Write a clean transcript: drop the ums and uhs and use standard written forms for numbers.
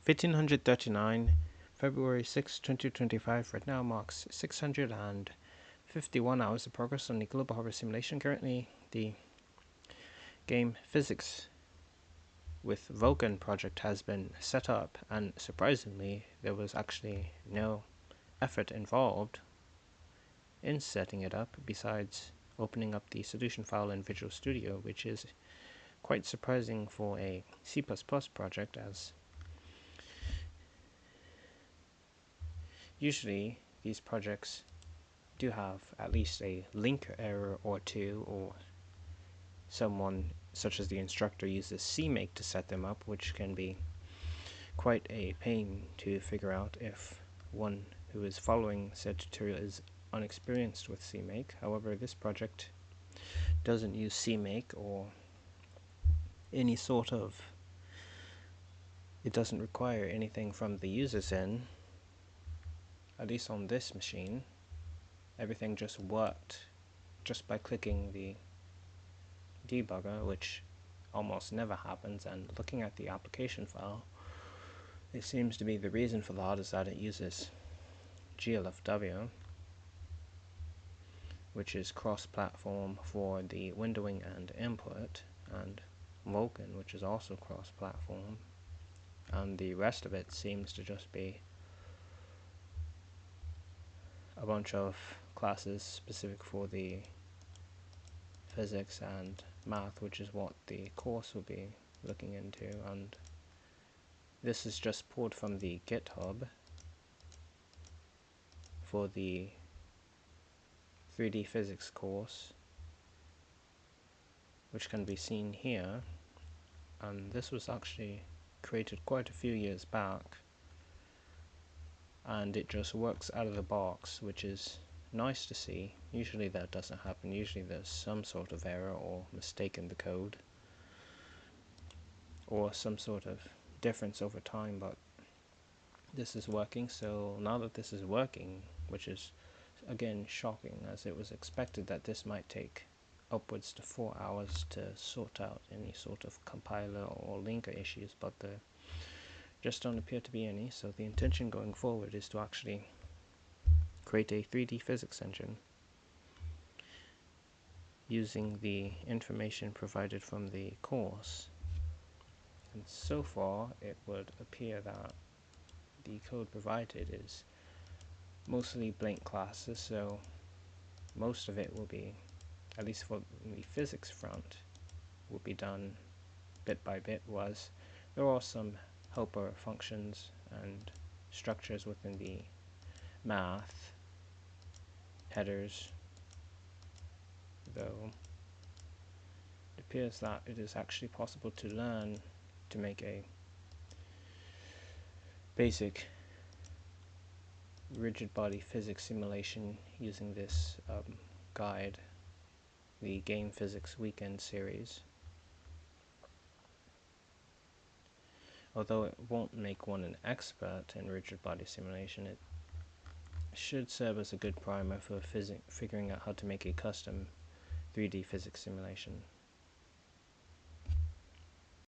1539, February 6, 2025. Right now marks 651 hours of progress on the Global Harvest simulation. Currently, the game Physics with Vulkan project has been set up, and surprisingly, there was actually no effort involved in setting it up besides opening up the solution file in Visual Studio, which is quite surprising for a C++ project, as usually these projects do have at least a link error or two, or someone such as the instructor uses CMake to set them up, which can be quite a pain to figure out if one who is following said tutorial is unexperienced with CMake. However, this project doesn't use CMake or any sort of, it doesn't require anything from the user's end. At least on this machine, everything just worked just by clicking the debugger, which almost never happens. And looking at the application file, it seems to be the reason for that is that it uses GLFW, which is cross-platform for the windowing and input, and Vulkan, which is also cross-platform, and the rest of it seems to just be a bunch of classes specific for the physics and math, which is what the course will be looking into. And this is just pulled from the GitHub for the 3D physics course, which can be seen here. And this was actually created quite a few years back, and it just works out of the box, which is nice to see. Usually that doesn't happen. Usually there's some sort of error or mistake in the code, or some sort of difference over time, but this is working. So now that this is working, which is again shocking, as it was expected that this might take upwards to 4 hours to sort out any sort of compiler or linker issues, but there just don't appear to be any. So the intention going forward is to actually create a 3D physics engine using the information provided from the course. And so far it would appear that the code provided is mostly blank classes, so most of it will be, at least for the physics front, will be done bit by bit. Was there are some helper functions and structures within the math headers, though it appears that it is actually possible to learn to make a basic rigid body physics simulation using this guide, the Game Physics Weekend series. Although it won't make one an expert in rigid body simulation, it should serve as a good primer for figuring out how to make a custom 3D physics simulation.